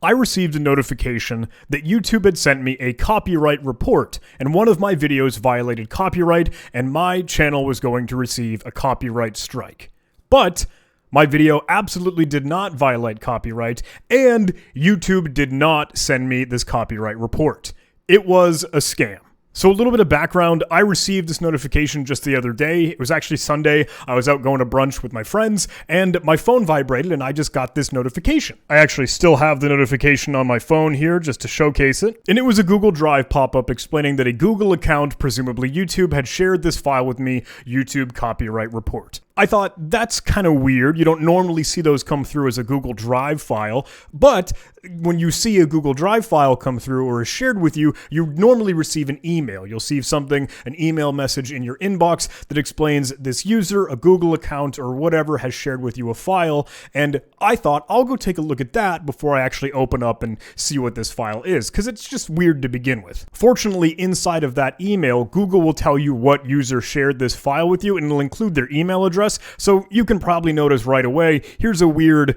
I received a notification that YouTube had sent me a copyright report, and one of my videos violated copyright, and my channel was going to receive a copyright strike. But my video absolutely did not violate copyright, and YouTube did not send me this copyright report. It was a scam. So a little bit of background, I received this notification just the other day. It was actually Sunday. I was out going to brunch with my friends and my phone vibrated and I just got this notification. I actually still have the notification on my phone here just to showcase it. And it was a Google Drive pop-up explaining that a Google account, presumably YouTube, had shared this file with me, YouTube copyright report. I thought, that's kind of weird. You don't normally see those come through as a Google Drive file, but when you see a Google Drive file come through or is shared with you, you normally receive an email. You'll see something, an email message in your inbox that explains this user, a Google account, or whatever has shared with you a file, and I thought, I'll go take a look at that before I actually open up and see what this file is, because it's just weird to begin with. Fortunately, inside of that email, Google will tell you what user shared this file with you, and it'll include their email address. So you can probably notice right away, here's a weird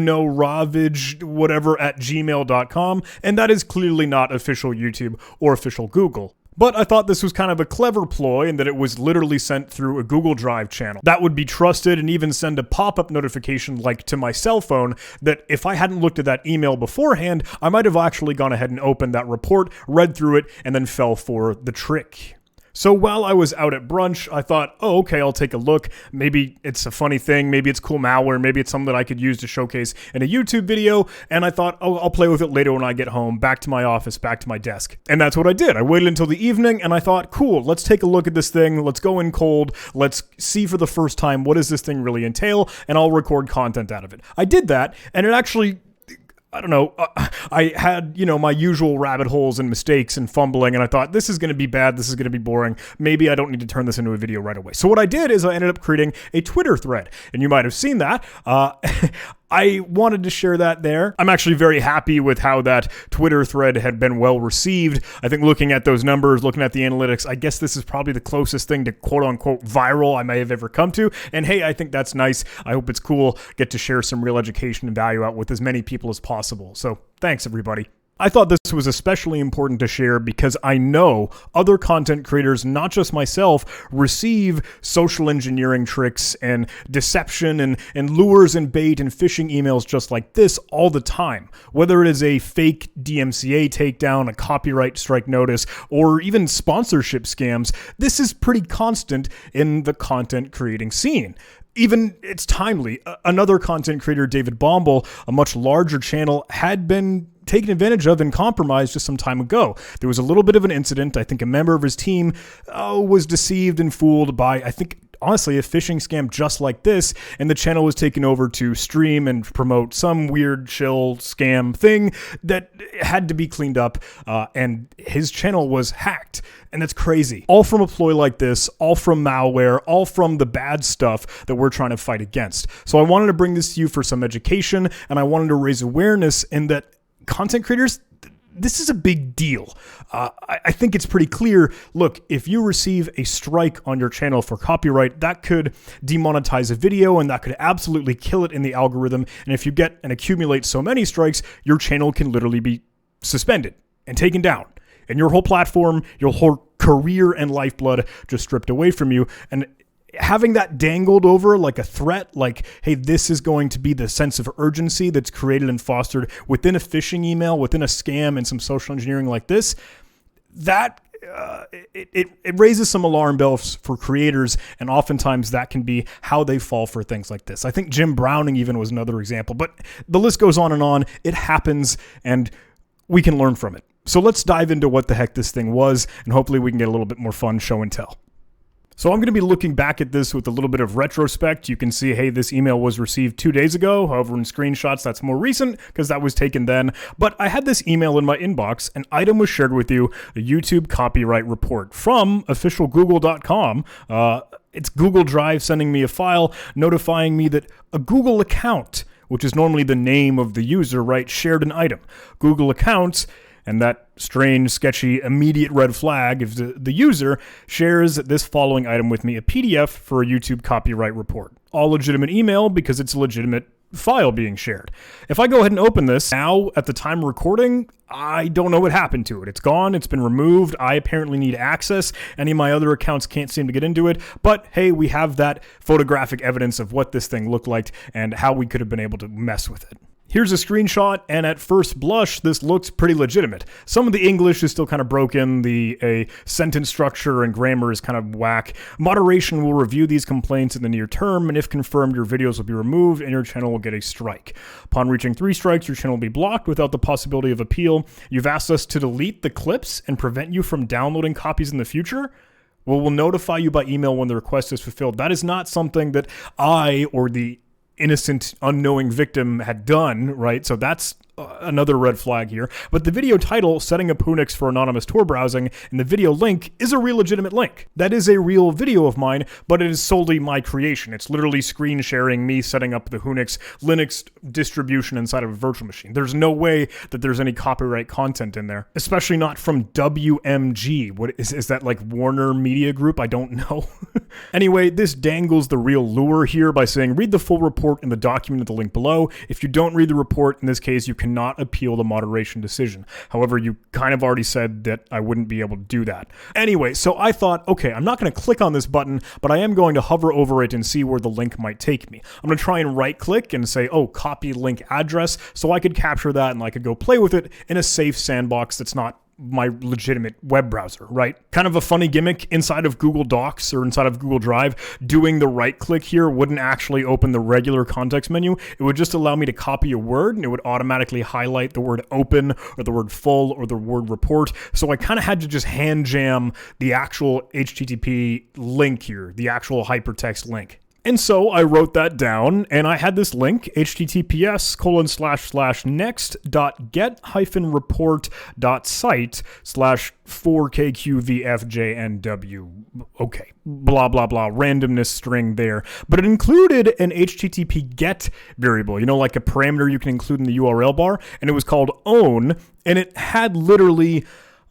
ravage whatever at gmail.com, and that is clearly not official YouTube or official Google. But I thought this was kind of a clever ploy and that it was literally sent through a Google Drive channel. That would be trusted and even send a pop-up notification like to my cell phone that if I hadn't looked at that email beforehand, I might have actually gone ahead and opened that report, read through it, and then fell for the trick. So while I was out at brunch, I thought, oh, okay, I'll take a look. Maybe it's a funny thing. Maybe it's cool malware. Maybe it's something that I could use to showcase in a YouTube video. And I thought, oh, I'll play with it later when I get home, back to my office, back to my desk. And that's what I did. I waited until the evening and I thought, cool, let's take a look at this thing. Let's go in cold. Let's see for the first time, what does this thing really entail? And I'll record content out of it. I did that and it actually... I don't know, I had, my usual rabbit holes and mistakes and fumbling, and I thought, this is going to be bad, this is going to be boring, maybe I don't need to turn this into a video right away. So what I did is I ended up creating a Twitter thread, and you might have seen that. I wanted to share that there. I'm actually very happy with how that Twitter thread had been well received. I think looking at those numbers, looking at the analytics, I guess this is probably the closest thing to quote unquote viral I may have ever come to. And hey, I think that's nice. I hope it's cool. Get to share some real education and value out with as many people as possible. So thanks everybody. I thought this was especially important to share because I know other content creators, not just myself, receive social engineering tricks and deception and lures and bait and phishing emails just like this all the time. Whether it is a fake DMCA takedown, a copyright strike notice, or even sponsorship scams, this is pretty constant in the content creating scene. Even it's timely. Another content creator, David Bombal, a much larger channel, had been taken advantage of and compromised just some time ago. There was a little bit of an incident. I think a member of his team was deceived and fooled by, I think, honestly, a phishing scam just like this, and the channel was taken over to stream and promote some weird shill scam thing that had to be cleaned up, and his channel was hacked. And that's crazy. All from a ploy like this, all from malware, all from the bad stuff that we're trying to fight against. So I wanted to bring this to you for some education, and I wanted to raise awareness in that content creators, this is a big deal. I think it's pretty clear. Look, if you receive a strike on your channel for copyright, that could demonetize a video and that could absolutely kill it in the algorithm. And if you get and accumulate so many strikes, your channel can literally be suspended and taken down. And your whole platform, your whole career and lifeblood just stripped away from you. And having that dangled over like a threat, like, hey, this is going to be the sense of urgency that's created and fostered within a phishing email, within a scam and some social engineering like this, that it raises some alarm bells for creators, and oftentimes that can be how they fall for things like this. I think Jim Browning even was another example, but the list goes on and on. It happens, and we can learn from it. So let's dive into what the heck this thing was, and hopefully we can get a little bit more fun show and tell. So I'm going to be looking back at this with a little bit of retrospect. You can see, hey, this email was received 2 days ago. However, in screenshots, that's more recent because that was taken then. But I had this email in my inbox. An item was shared with you, a YouTube copyright report from officialgoogle.com. It's Google Drive sending me a file notifying me that a Google account, which is normally the name of the user, right, shared an item. Google accounts, and that strange, sketchy, immediate red flag if the user shares this following item with me, a PDF for a YouTube copyright report. All legitimate email because it's a legitimate file being shared. If I go ahead and open this now at the time of recording, I don't know what happened to it. It's gone. It's been removed. I apparently need access. Any of my other accounts can't seem to get into it. But hey, we have that photographic evidence of what this thing looked like and how we could have been able to mess with it. Here's a screenshot, and at first blush, this looks pretty legitimate. Some of the English is still kind of broken, the sentence structure and grammar is kind of whack. Moderation will review these complaints in the near term, and if confirmed, your videos will be removed and your channel will get a strike. Upon reaching 3 strikes, your channel will be blocked without the possibility of appeal. You've asked us to delete the clips and prevent you from downloading copies in the future? Well, we'll notify you by email when the request is fulfilled. That is not something that I or the innocent, unknowing victim had done, right? So that's another red flag here. But the video title, Setting Up Whonix for Anonymous Tor Browsing, and the video link is a real legitimate link. That is a real video of mine, but it is solely my creation. It's literally screen sharing me setting up the Whonix Linux distribution inside of a virtual machine. There's no way that there's any copyright content in there, especially not from WMG. What is that, like Warner Media Group? I don't know. Anyway, this dangles the real lure here by saying, read the full report in the document at the link below. If you don't read the report, in this case, you cannot appeal the moderation decision. However, you kind of already said that I wouldn't be able to do that. Anyway, so I thought, okay, I'm not going to click on this button, but I am going to hover over it and see where the link might take me. I'm going to try and right click and say, oh, copy link address, so I could capture that and I could go play with it in a safe sandbox that's not my legitimate web browser, right? Kind of a funny gimmick inside of Google Docs or inside of Google Drive. Doing the right click here wouldn't actually open the regular context menu. It would just allow me to copy a word and it would automatically highlight the word open or the word full or the word report. So I kind of had to just hand jam the actual HTTP link here, the actual hypertext link. And so I wrote that down, and I had this link, https://next.gethyphenreport.site/4kqvfjnw. Okay, blah, blah, blah, randomness string there. But it included an HTTP GET variable, you know, like a parameter you can include in the URL bar, and it was called own, and it had literally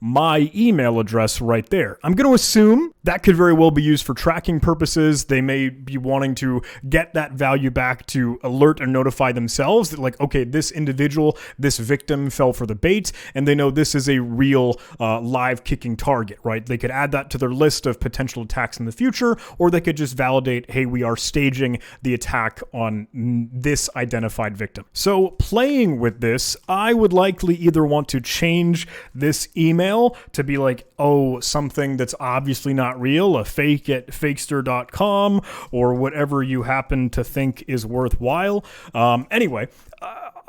my email address right there. I'm going to assume that could very well be used for tracking purposes. They may be wanting to get that value back to alert and notify themselves that, like, okay, this individual, this victim fell for the bait, and they know this is a real live kicking target, right? They could add that to their list of potential attacks in the future, or they could just validate, hey, we are staging the attack on this identified victim. So playing with this, I would likely either want to change this email to be like, oh, something that's obviously not real, a fake at fakester.com, or whatever you happen to think is worthwhile. Anyway,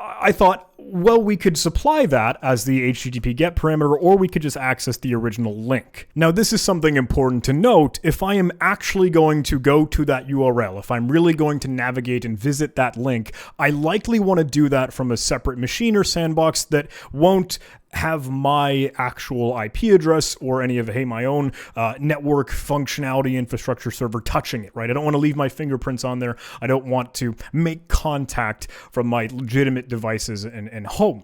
I thought, well, we could supply that as the HTTP GET parameter, or we could just access the original link. Now, this is something important to note. If I am actually going to go to that URL, if I'm really going to navigate and visit that link, I likely want to do that from a separate machine or sandbox that won't have my actual IP address or any of, hey, my own network functionality infrastructure server touching it, right? I don't want to leave my fingerprints on there. I don't want to make contact from my legitimate devices and home.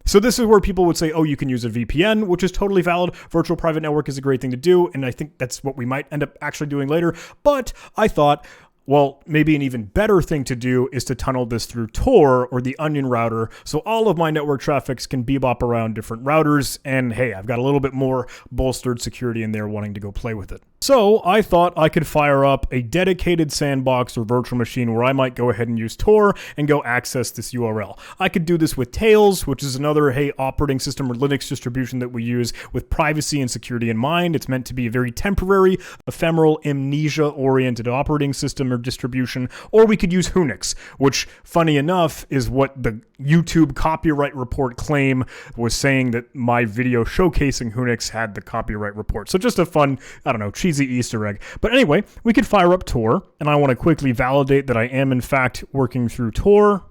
So this is where people would say, oh, you can use a VPN, which is totally valid. Virtual private network is a great thing to do, and I think that's what we might end up actually doing later. But I thought, well, maybe an even better thing to do is to tunnel this through Tor or the Onion router, so all of my network traffics can bebop around different routers, and hey, I've got a little bit more bolstered security in there wanting to go play with it. So I thought I could fire up a dedicated sandbox or virtual machine where I might go ahead and use Tor and go access this URL. I could do this with Tails, which is another, hey, operating system or Linux distribution that we use with privacy and security in mind. It's meant to be a very temporary, ephemeral, amnesia-oriented operating system or distribution. Or we could use Whonix, which, funny enough, is what the YouTube copyright report claim was saying, that my video showcasing Whonix had the copyright report. So just a fun, I don't know, cheesy Easter egg. But anyway, we could fire up Tor, and I want to quickly validate that I am in fact working through Tor.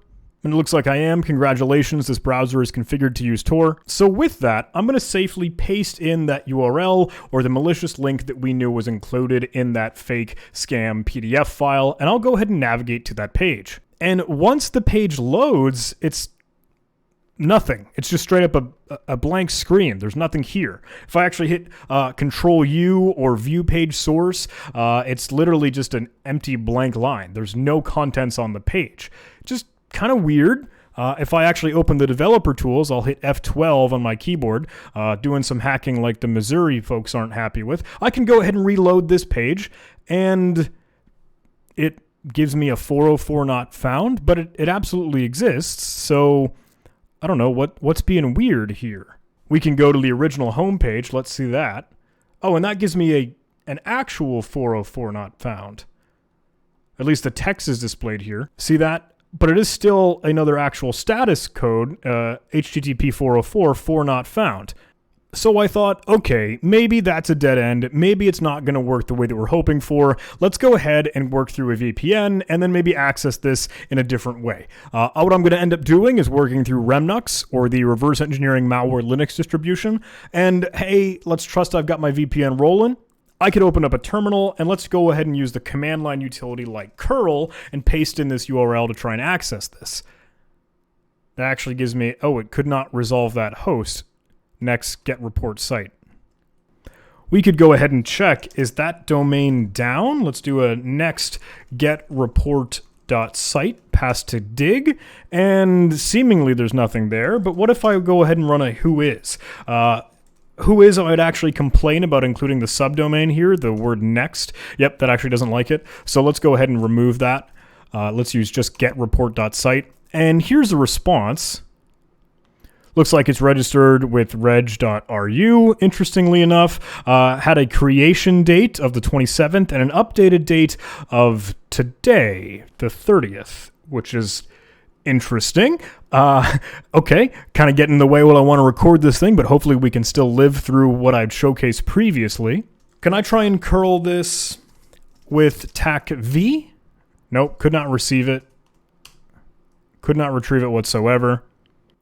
And it looks like I am. Congratulations, this browser is configured to use Tor. So with that, I'm going to safely paste in that URL or the malicious link that we knew was included in that fake scam PDF file, and I'll go ahead and navigate to that page. And once the page loads, it's nothing. It's just straight up a blank screen. There's nothing here. If I actually hit Control U or View Page Source, it's literally just an empty blank line. There's no contents on the page. Just kind of weird. If I actually open the developer tools, I'll hit F12 on my keyboard, doing some hacking like the Missouri folks aren't happy with. I can go ahead and reload this page, and it gives me a 404 not found, but it absolutely exists. So I don't know what's being weird here. We can go to the original homepage. Let's see that. Oh, and that gives me an actual 404 not found. At least the text is displayed here. See that? But it is still another actual status code, HTTP 404 for not found. So I thought, okay, maybe that's a dead end. Maybe it's not going to work the way that we're hoping for. Let's go ahead and work through a VPN and then maybe access this in a different way. What I'm going to end up doing is working through Remnux, or the reverse engineering malware Linux distribution. And hey, let's trust I've got my VPN rolling. I could open up a terminal, and let's go ahead and use the command line utility like curl and paste in this URL to try and access this. That actually gives me, oh, it could not resolve that host. Next get report site. We could go ahead and check, is that domain down? Let's do a next get report.site, pass to dig, and seemingly there's nothing there. But what if I go ahead and run a whois? Whois, I would actually complain about including the subdomain here, the word next. Yep, that actually doesn't like it. So let's go ahead and remove that. Let's use just getreport.site. And here's the response. Looks like it's registered with reg.ru, interestingly enough. Had a creation date of the 27th and an updated date of today, the 30th, which is interesting. Okay, kind of getting in the way while I want to record this thing, but hopefully we can still live through what I'd showcased previously. Can I try and curl this with TAC-V? Nope, could not receive it. Could not retrieve it whatsoever.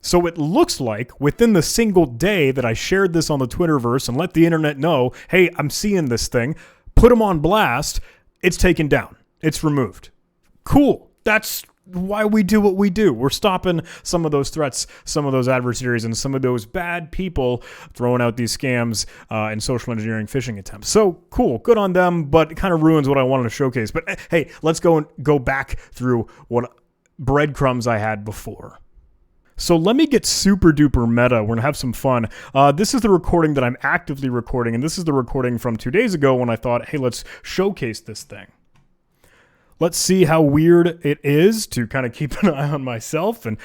So it looks like within the single day that I shared this on the Twitterverse and let the internet know, hey, I'm seeing this thing, put them on blast, it's taken down. It's removed. Cool. That's why we do what we do. We're stopping some of those threats, some of those adversaries, and some of those bad people throwing out these scams and social engineering phishing attempts. So cool, good on them, but it kind of ruins what I wanted to showcase. But hey, let's go back through what breadcrumbs I had before. So let me get super duper meta. We're going to have some fun. This is the recording that I'm actively recording, and this is the recording from 2 days ago when I thought, hey, let's showcase this thing. Let's see how weird it is to kind of keep an eye on myself and,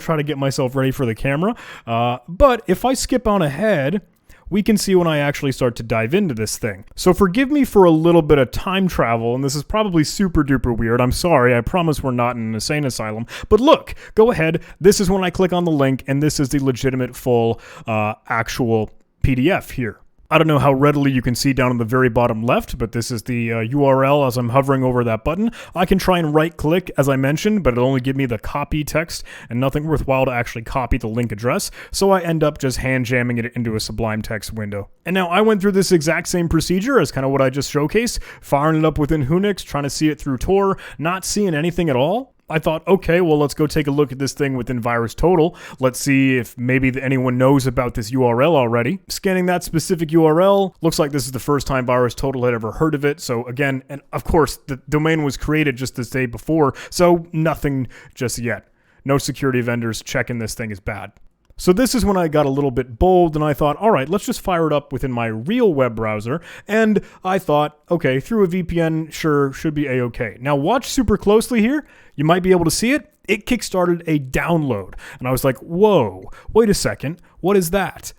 try to get myself ready for the camera. But if I skip on ahead, we can see when I actually start to dive into this thing. So forgive me for a little bit of time travel, and this is probably super duper weird. I'm sorry, I promise we're not in an insane asylum. But look, go ahead. This is when I click on the link, and this is the legitimate full actual PDF here. I don't know how readily you can see down in the very bottom left, but this is the URL as I'm hovering over that button. I can try and right click as I mentioned, but it'll only give me the copy text and nothing worthwhile to actually copy the link address. So I end up just hand jamming it into a Sublime Text window. And now I went through this exact same procedure as kind of what I just showcased, firing it up within Whonix, trying to see it through Tor, not seeing anything at all. I thought, okay, well, let's go take a look at this thing within VirusTotal. Let's see if maybe anyone knows about this URL already. Scanning that specific URL, looks like this is the first time VirusTotal had ever heard of it. So again, and of course, the domain was created just this day before, so nothing just yet. No security vendors checking this thing is bad. So this is when I got a little bit bold and I thought, all right, let's just fire it up within my real web browser. And I thought, okay, through a VPN, sure, should be A-okay. Now watch super closely here. You might be able to see it. It kickstarted a download. And I was like, whoa, wait a second. What is that?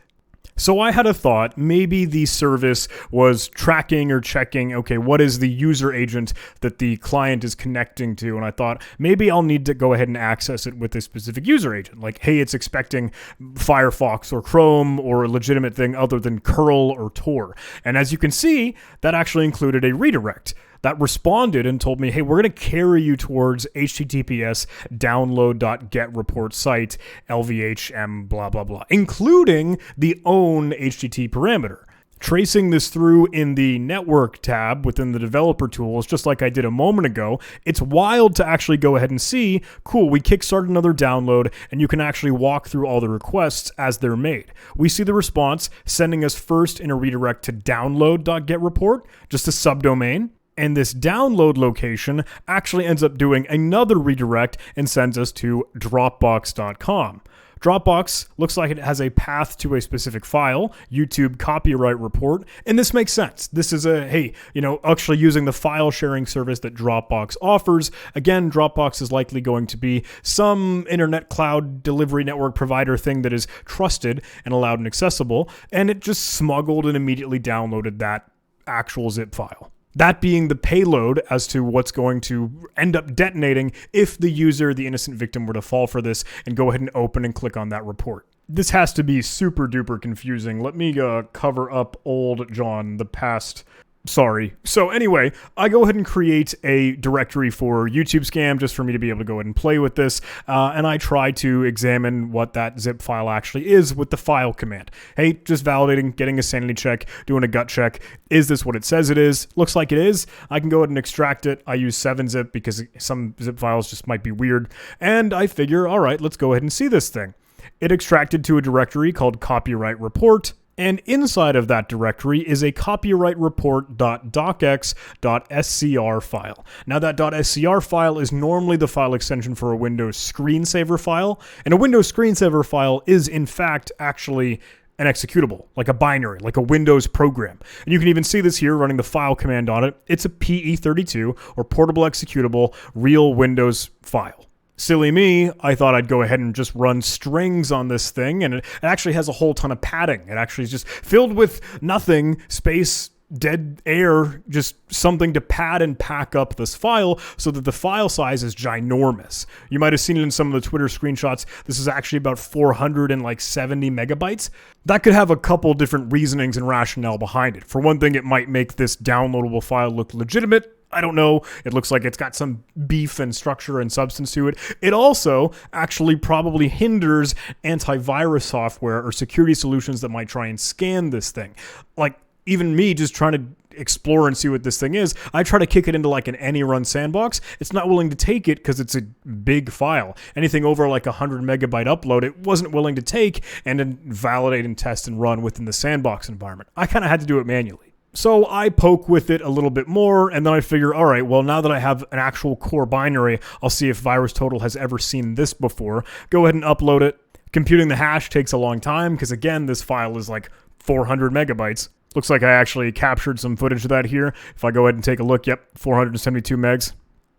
So I had a thought, maybe the service was tracking or checking, okay, what is the user agent that the client is connecting to? And I thought, maybe I'll need to go ahead and access it with this specific user agent. Like, hey, it's expecting Firefox or Chrome or a legitimate thing other than curl or Tor. And as you can see, that actually included a redirect that responded and told me, hey, we're going to carry you towards https download.getreport site lvhm blah, blah, blah, including the own HTTP parameter. Tracing this through in the network tab within the developer tools, just like I did a moment ago, it's wild to actually go ahead and see, cool, we kickstart another download, and you can actually walk through all the requests as they're made. We see the response sending us first in a redirect to download.getreport, just a subdomain. And this download location actually ends up doing another redirect and sends us to Dropbox.com. Dropbox looks like it has a path to a specific file, YouTube copyright report, and this makes sense. This is actually using the file sharing service that Dropbox offers. Again, Dropbox is likely going to be some internet cloud delivery network provider thing that is trusted and allowed and accessible, and it just smuggled and immediately downloaded that actual zip file. That being the payload as to what's going to end up detonating if the user, the innocent victim, were to fall for this and go ahead and open and click on that report. This has to be super duper confusing. Let me cover up old John, the past. Sorry. So anyway, I go ahead and create a directory for YouTube Scam just for me to be able to go ahead and play with this. And I try to examine what that zip file actually is with the file command. Hey, just validating, getting a sanity check, doing a gut check. Is this what it says it is? Looks like it is. I can go ahead and extract it. I use 7-zip because some zip files just might be weird. And I figure, all right, let's go ahead and see this thing. It extracted to a directory called copyright report. And inside of that directory is a copyright report.docx.scr file. Now that .scr file is normally the file extension for a Windows screensaver file, and a Windows screensaver file is in fact actually an executable, like a binary, like a Windows program. And you can even see this here running the file command on it. It's a PE32 or portable executable real Windows file. Silly me, I thought I'd go ahead and just run strings on this thing, and it actually has a whole ton of padding. It actually is just filled with nothing, space, dead air, just something to pad and pack up this file so that the file size is ginormous. You might have seen it in some of the Twitter screenshots. This is actually about 470 megabytes. That could have a couple different reasonings and rationale behind it. For one thing, it might make this downloadable file look legitimate. I don't know. It looks like it's got some beef and structure and substance to it. It also actually probably hinders antivirus software or security solutions that might try and scan this thing. Like even me just trying to explore and see what this thing is, I try to kick it into like an any-run sandbox. It's not willing to take it because it's a big file. Anything over like 100 megabyte upload, it wasn't willing to take and then validate and test and run within the sandbox environment. I kind of had to do it manually. So I poke with it a little bit more, and then I figure, all right, well, now that I have an actual core binary, I'll see if VirusTotal has ever seen this before. Go ahead and upload it. Computing the hash takes a long time, because again, this file is like 400 megabytes. Looks like I actually captured some footage of that here. If I go ahead and take a look, yep, 472 megs.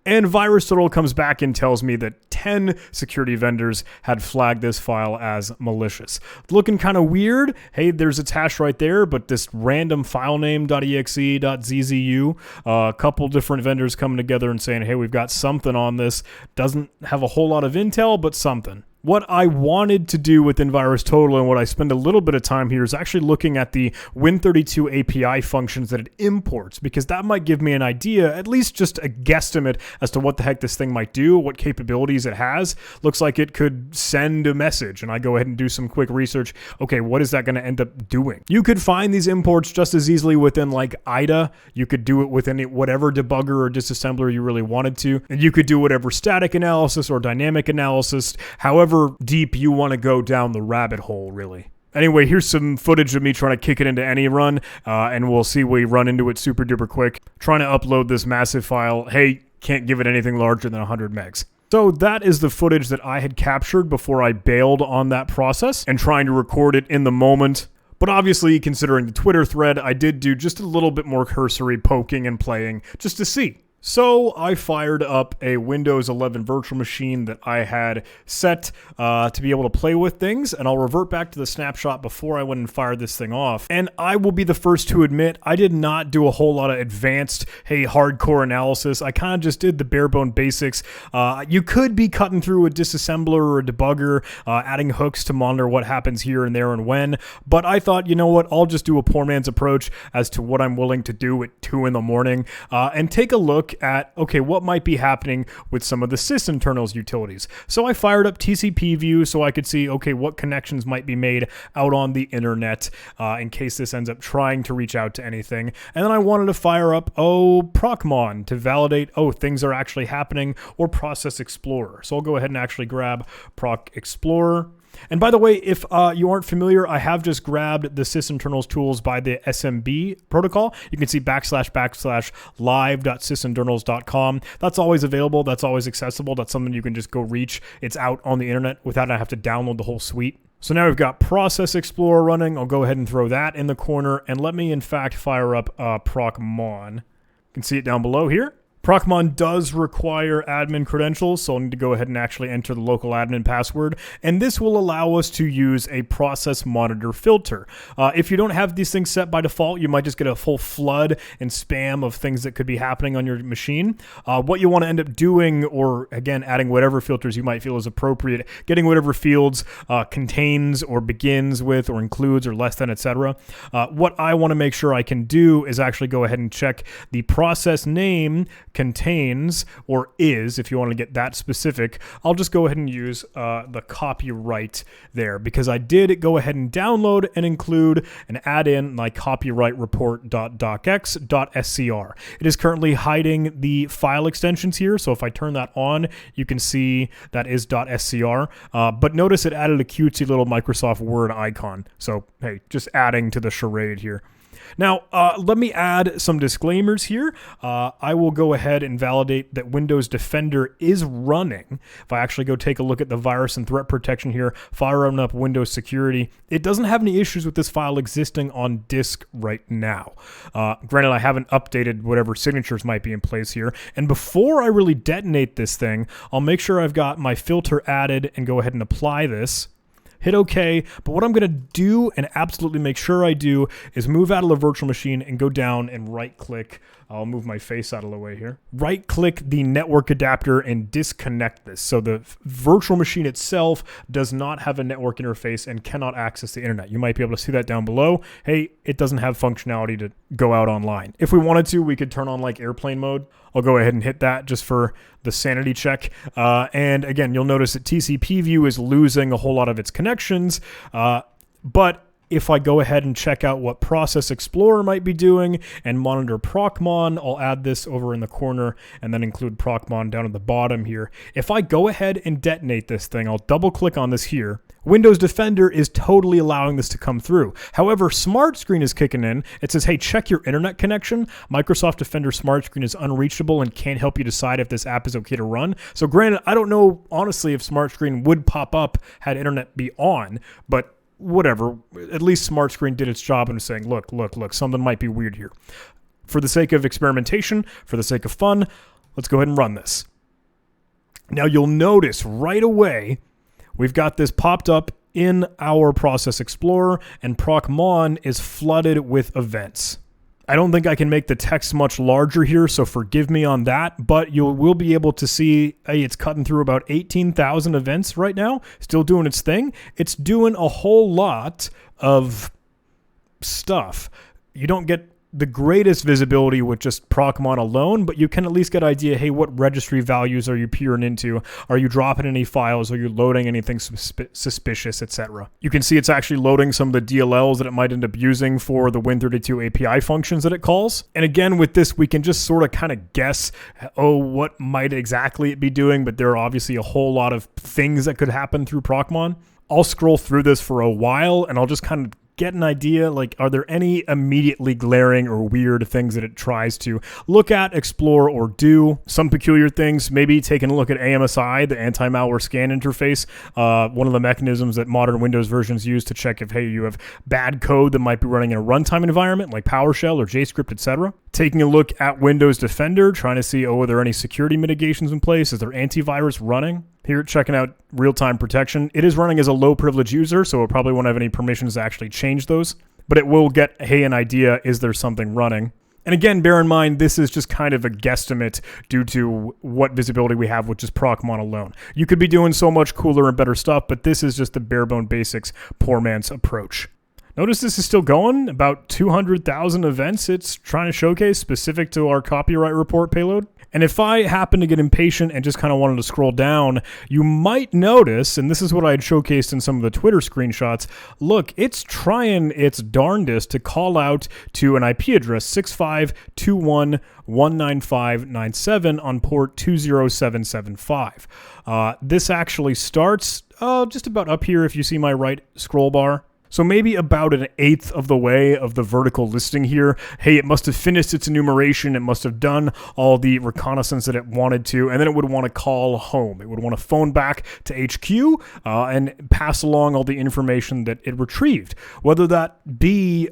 And VirusTotal comes back and tells me that 10 security vendors had flagged this file as malicious. Looking kind of weird. Hey, there's its hash right there, but this random file name .exe, .zzu, a couple different vendors coming together and saying, hey, we've got something on this. Doesn't have a whole lot of intel, but something. What I wanted to do within VirusTotal and what I spend a little bit of time here is actually looking at the Win32 API functions that it imports, because that might give me an idea, at least just a guesstimate as to what the heck this thing might do, what capabilities it has. Looks like it could send a message, and I go ahead and do some quick research. Okay, what is that going to end up doing? You could find these imports just as easily within like IDA. You could do it within whatever debugger or disassembler you really wanted to, and you could do whatever static analysis or dynamic analysis, however deep you want to go down the rabbit hole, really. Anyway, here's some footage of me trying to kick it into any run, and we'll see we run into it super duper quick. Trying to upload this massive file. Hey, can't give it anything larger than 100 megs. So that is the footage that I had captured before I bailed on that process and trying to record it in the moment. But obviously, considering the Twitter thread, I did do just a little bit more cursory poking and playing just to see. So I fired up a Windows 11 virtual machine that I had set to be able to play with things, and I'll revert back to the snapshot before I went and fired this thing off. And I will be the first to admit, I did not do a whole lot of advanced, hey, hardcore analysis. I kind of just did the bare bone basics. You could be cutting through a disassembler or a debugger, adding hooks to monitor what happens here and there and when, but I thought, you know what, I'll just do a poor man's approach as to what I'm willing to do at 2 in the morning, and take a look at, okay, what might be happening with some of the sysinternals utilities. So I fired up TCP view so I could see, okay, what connections might be made out on the internet in case this ends up trying to reach out to anything. And then I wanted to fire up, Procmon to validate, things are actually happening, or Process Explorer. So I'll go ahead and actually grab Proc Explorer. And by the way, if you aren't familiar, I have just grabbed the sysinternals tools by the SMB protocol. You can see //live.sysinternals.com. That's always available. That's always accessible. That's something you can just go reach. It's out on the internet without I have to download the whole suite. So now we've got Process Explorer running. I'll go ahead and throw that in the corner. And let me, in fact, fire up Procmon. You can see it down below here. Procmon does require admin credentials, so I'll need to go ahead and actually enter the local admin password, and this will allow us to use a process monitor filter. If you don't have these things set by default, you might just get a full flood and spam of things that could be happening on your machine. What you want to end up doing, or again, adding whatever filters you might feel is appropriate, getting whatever fields contains or begins with or includes or less than, etc. What I want to make sure I can do is actually go ahead and check the process name contains, or is, if you want to get that specific. I'll just go ahead and use the copyright there, because I did go ahead and download and include and add in my copyright report.docx.scr. It is currently hiding the file extensions here, so if I turn that on, you can see that is .scr, but notice it added a cutesy little Microsoft Word icon. So hey, just adding to the charade here. Now, let me add some disclaimers here. I will go ahead and validate that Windows Defender is running. If I actually go take a look at the virus and threat protection here, firing up Windows Security, it doesn't have any issues with this file existing on disk right now. Granted, I haven't updated whatever signatures might be in place here. And before I really detonate this thing, I'll make sure I've got my filter added and go ahead and apply this. Hit OK, but what I'm going to do and absolutely make sure I do is move out of the virtual machine and go down and right-click. I'll move my face out of the way here. Right-click the network adapter and disconnect this. So the virtual machine itself does not have a network interface and cannot access the internet. You might be able to see that down below. Hey, it doesn't have functionality to go out online. If we wanted to, we could turn on like airplane mode. I'll go ahead and hit that just for the sanity check. And again, you'll notice that TCP view is losing a whole lot of its connections. But if I go ahead and check out what Process Explorer might be doing and monitor Procmon, I'll add this over in the corner and then include Procmon down at the bottom here. If I go ahead and detonate this thing, I'll double click on this here. Windows Defender is totally allowing this to come through. However, Smart Screen is kicking in. It says, hey, check your internet connection. Microsoft Defender Smart Screen is unreachable and can't help you decide if this app is okay to run. So granted, I don't know, honestly, if Smart Screen would pop up had internet be on, but whatever. At least Smart Screen did its job and was saying, look, something might be weird here. For the sake of experimentation, for the sake of fun, let's go ahead and run this. Now you'll notice right away, we've got this popped up in our Process Explorer, and Procmon is flooded with events. I don't think I can make the text much larger here, so forgive me on that, but you will be able to see, hey, it's cutting through about 18,000 events right now, still doing its thing. It's doing a whole lot of stuff. You don't get the greatest visibility with just Procmon alone, but you can at least get an idea, hey, what registry values are you peering into? Are you dropping any files? Are you loading anything suspicious, etc.? You can see it's actually loading some of the DLLs that it might end up using for the Win32 API functions that it calls. And again, with this, we can just sort of kind of guess, what might exactly it be doing, but there are obviously a whole lot of things that could happen through Procmon. I'll scroll through this for a while, and I'll just kind of get an idea, like, are there any immediately glaring or weird things that it tries to look at, explore, or do? Some peculiar things, maybe taking a look at AMSI, the anti-malware scan interface, one of the mechanisms that modern Windows versions use to check if, hey, you have bad code that might be running in a runtime environment like PowerShell or JScript, etc. Taking a look at Windows Defender, trying to see, are there any security mitigations in place? Is there antivirus running? Here, checking out real-time protection. It is running as a low-privilege user, so it probably won't have any permissions to actually change those. But it will get, hey, an idea, is there something running? And again, bear in mind, this is just kind of a guesstimate due to what visibility we have with just Procmon alone. You could be doing so much cooler and better stuff, but this is just the bare-bone basics, poor man's approach. Notice this is still going, about 200,000 events it's trying to showcase specific to our copyright report payload. And if I happen to get impatient and just kind of wanted to scroll down, you might notice, and this is what I had showcased in some of the Twitter screenshots, look, it's trying its darndest to call out to an IP address 6521.195.97 on port 20775. This actually starts just about up here if you see my right scroll bar. So maybe about an eighth of the way of the vertical listing here. Hey, it must have finished its enumeration. It must have done all the reconnaissance that it wanted to, and then it would want to call home. It would want to phone back to HQ and pass along all the information that it retrieved. Whether that be,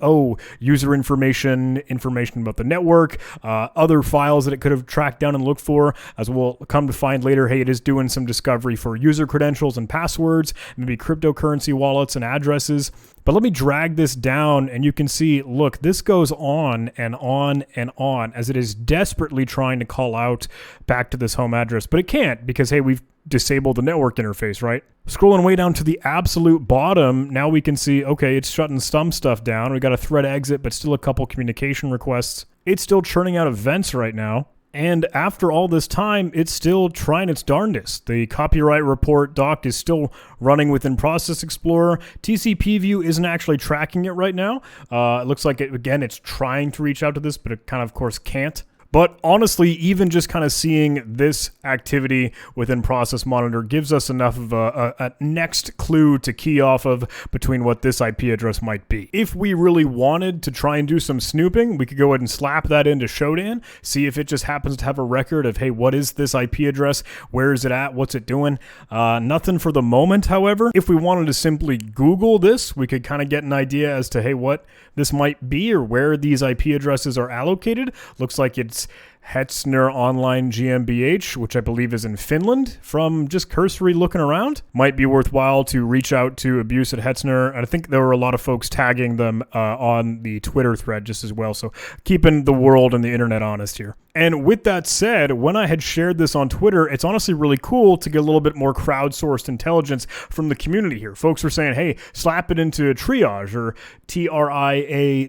user information about the network, other files that it could have tracked down and looked for, as we'll come to find later, hey, it is doing some discovery for user credentials and passwords, maybe cryptocurrency wallets and addresses. But let me drag this down and you can see, look, this goes on and on and on as it is desperately trying to call out back to this home address. But it can't because, hey, we've disabled the network interface, right? Scrolling way down to the absolute bottom, now we can see, okay, it's shutting some stuff down. We got a thread exit, but still a couple communication requests. It's still churning out events right now. And after all this time, it's still trying its darndest. The copyright report doc is still running within Process Explorer. TCP view isn't actually tracking it right now. It looks like, it's trying to reach out to this, but it kind of course, can't. But honestly, even just kind of seeing this activity within Process Monitor gives us enough of a next clue to key off of between what this IP address might be. If we really wanted to try and do some snooping, we could go ahead and slap that into Shodan, see if it just happens to have a record of, hey, what is this IP address? Where is it at? What's it doing? Nothing for the moment, however. If we wanted to simply Google this, we could kind of get an idea as to, hey, what this might be or where these IP addresses are allocated. Looks like it's Hetzner Online GmbH, which I believe is in Finland. From just cursory looking around, might be worthwhile to reach out to Abuse at Hetzner. And I think there were a lot of folks tagging them on the Twitter thread just as well. So keeping the world and the internet honest here. And with that said, when I had shared this on Twitter, it's honestly really cool to get a little bit more crowdsourced intelligence from the community here. Folks were saying, hey, slap it into Triage or TRIA.GE,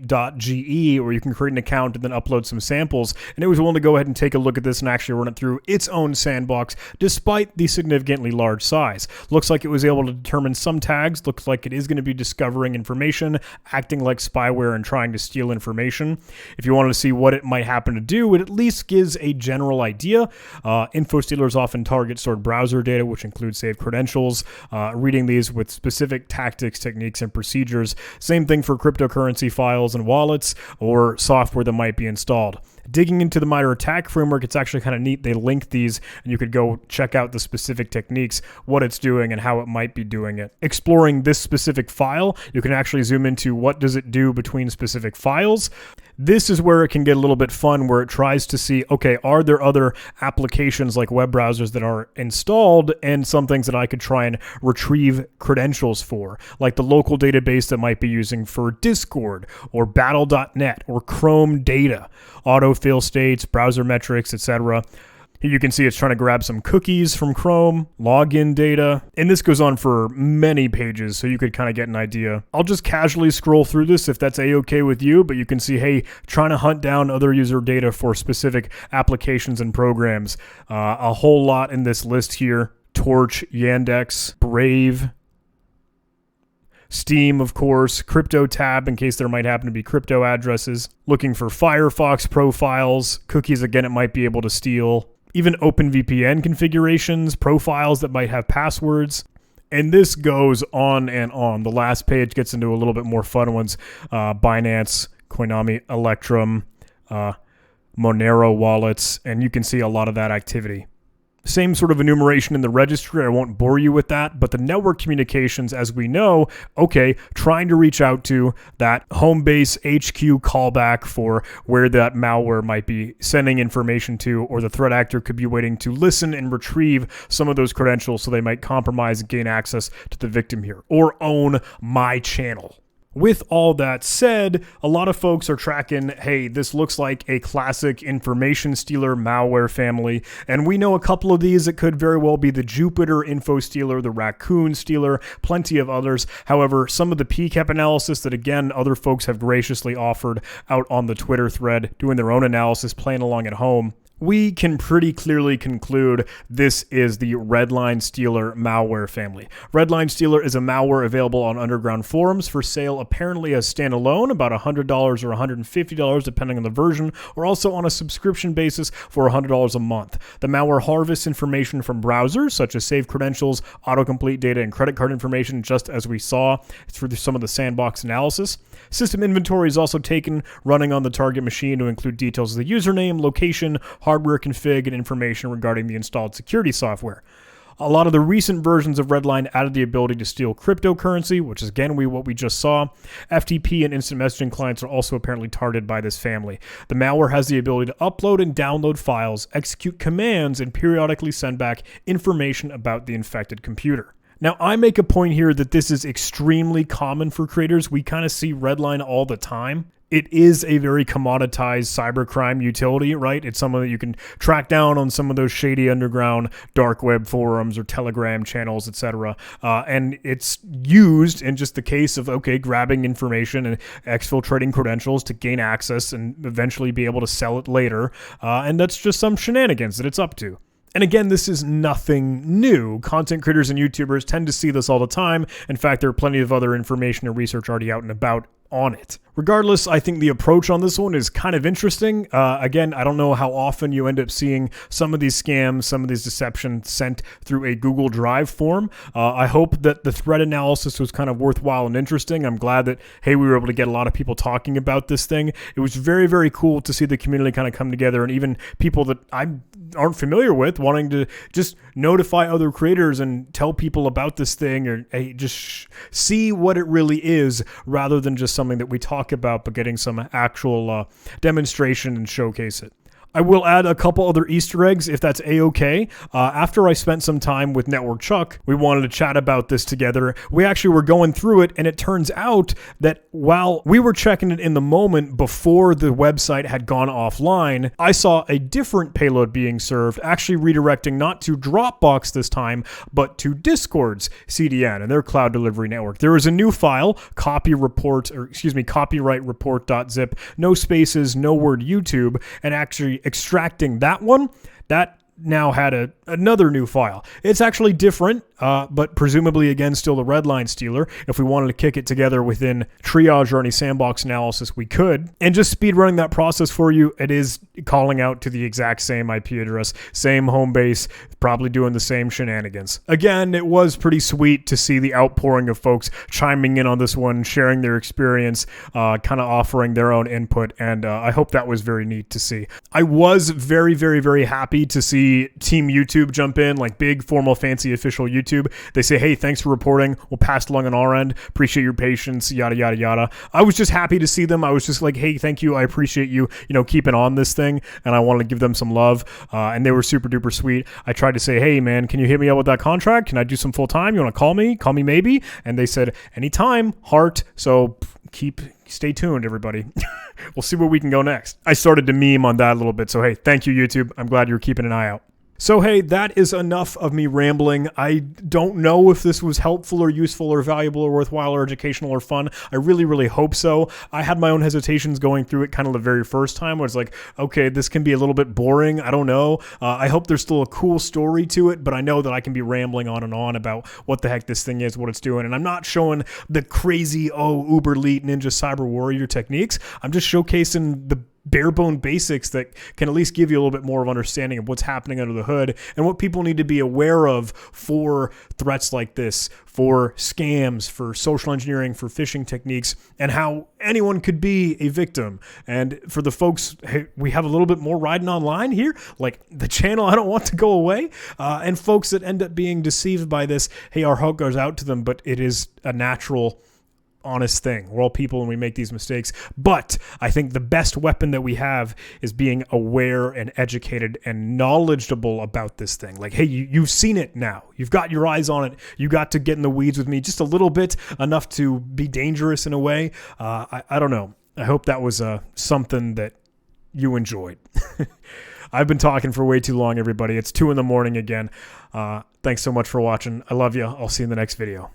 where you can create an account and then upload some samples. And it was willing to go ahead and take a look at this and actually run it through its own sandbox, despite the significantly large size. Looks like it was able to determine some tags. Looks like it is going to be discovering information, acting like spyware and trying to steal information. If you wanted to see what it might happen to do, it at least gives a general idea. Info stealers often target stored browser data, which includes saved credentials, reading these with specific tactics, techniques, and procedures. Same thing for cryptocurrency files and wallets or software that might be installed. Digging into the MITRE ATT&CK framework, it's actually kind of neat. They link these and you could go check out the specific techniques, what it's doing and how it might be doing it. Exploring this specific file, you can actually zoom into what does it do between specific files. This is where it can get a little bit fun, where it tries to see, okay, are there other applications like web browsers that are installed and some things that I could try and retrieve credentials for, like the local database that might be using for Discord or Battle.net or Chrome data, autofill states, browser metrics, etc. You can see it's trying to grab some cookies from Chrome, login data, and this goes on for many pages, so you could kind of get an idea. I'll just casually scroll through this if that's a-okay with you, but you can see, hey, trying to hunt down other user data for specific applications and programs. A whole lot in this list here. Torch, Yandex, Brave, Steam, of course, Crypto tab in case there might happen to be crypto addresses. Looking for Firefox profiles, cookies, again, it might be able to steal. Even OpenVPN configurations, profiles that might have passwords. And this goes on and on. The last page gets into a little bit more fun ones. Binance, Koinami, Electrum, Monero wallets, and you can see a lot of that activity. Same sort of enumeration in the registry. I won't bore you with that, but the network communications, as we know, okay, trying to reach out to that home base HQ callback for where that malware might be sending information to, or the threat actor could be waiting to listen and retrieve some of those credentials so they might compromise and gain access to the victim here, or own my channel. With all that said, a lot of folks are tracking, hey, this looks like a classic information stealer malware family, and we know a couple of these. It could very well be the Jupiter info stealer, the Raccoon stealer, plenty of others. However, some of the PCAP analysis that, again, other folks have graciously offered out on the Twitter thread, doing their own analysis, playing along at home, we can pretty clearly conclude this is the RedLine Stealer malware family. RedLine Stealer is a malware available on underground forums for sale apparently as standalone, about $100 or $150 depending on the version, or also on a subscription basis for $100 a month. The malware harvests information from browsers such as saved credentials, autocomplete data, and credit card information, just as we saw through some of the sandbox analysis. System inventory is also taken running on the target machine to include details of the username, location, hardware config, and information regarding the installed security software. A lot of the recent versions of RedLine added the ability to steal cryptocurrency, which is again what we just saw. FTP and instant messaging clients are also apparently targeted by this family. The malware has the ability to upload and download files, execute commands, and periodically send back information about the infected computer. Now, I make a point here that this is extremely common for creators. We kind of see RedLine all the time. It is a very commoditized cybercrime utility, right? It's something that you can track down on some of those shady underground dark web forums or Telegram channels, etc. And it's used in just the case of, okay, grabbing information and exfiltrating credentials to gain access and eventually be able to sell it later. And that's just some shenanigans that it's up to. And again, this is nothing new. Content creators and YouTubers tend to see this all the time. In fact, there are plenty of other information and research already out and about on it. Regardless, I think the approach on this one is kind of interesting. Again, I don't know how often you end up seeing some of these scams, some of these deceptions sent through a Google Drive form. I hope that the threat analysis was kind of worthwhile and interesting. I'm glad that, hey, we were able to get a lot of people talking about this thing. It was very, very cool to see the community kind of come together, and even people that I aren't familiar with wanting to just notify other creators and tell people about this thing, or hey, just see what it really is rather than just something that we talk about, but getting some actual demonstration and showcase it. I will add a couple other Easter eggs if that's a-okay. After I spent some time with Network Chuck, we wanted to chat about this together. We actually were going through it, and it turns out that while we were checking it in the moment before the website had gone offline, I saw a different payload being served, actually redirecting not to Dropbox this time, but to Discord's CDN and their cloud delivery network. There was a new file, copyright report.zip, no spaces, no word YouTube, and actually extracting that one, that now had another new file. It's actually different, but presumably, again, still the RedLine Stealer. If we wanted to kick it together within triage or any sandbox analysis, we could. And just speed running that process for you, it is calling out to the exact same IP address, same home base, probably doing the same shenanigans. Again, it was pretty sweet to see the outpouring of folks chiming in on this one, sharing their experience, kind of offering their own input, and I hope that was very neat to see. I was very, very, very happy to see Team YouTube jump in, like big, formal, fancy, official YouTube. They say, hey, thanks for reporting. We'll pass it along on our end. Appreciate your patience, yada, yada, yada. I was just happy to see them. I was just like, hey, thank you. I appreciate you, keeping on this thing. And I wanted to give them some love. And they were super duper sweet. I tried to say, hey, man, can you hit me up with that contract? Can I do some full time? You want to call me? Call me maybe. And they said, anytime, heart. So stay tuned, everybody. We'll see where we can go next. I started to meme on that a little bit. So, hey, thank you, YouTube. I'm glad you're keeping an eye out. So, hey, that is enough of me rambling. I don't know if this was helpful or useful or valuable or worthwhile or educational or fun. I really, really hope so. I had my own hesitations going through it kind of the very first time where it's like, okay, this can be a little bit boring. I don't know. I hope there's still a cool story to it, but I know that I can be rambling on and on about what the heck this thing is, what it's doing. And I'm not showing the crazy, uber elite ninja cyber warrior techniques. I'm just showcasing the bare bone basics that can at least give you a little bit more of understanding of what's happening under the hood and what people need to be aware of for threats like this, for scams, for social engineering, for phishing techniques, and how anyone could be a victim. And for the folks, hey, we have a little bit more riding online here, like the channel I don't want to go away, and folks that end up being deceived by this, hey, our heart goes out to them, but it is a natural, honest thing. We're all people and we make these mistakes. But I think the best weapon that we have is being aware and educated and knowledgeable about this thing. Like, hey, you've seen it now. You've got your eyes on it. You got to get in the weeds with me just a little bit, enough to be dangerous in a way. I don't know. I hope that was something that you enjoyed. I've been talking for way too long, everybody. It's 2 a.m. again. Thanks so much for watching. I love you. I'll see you in the next video.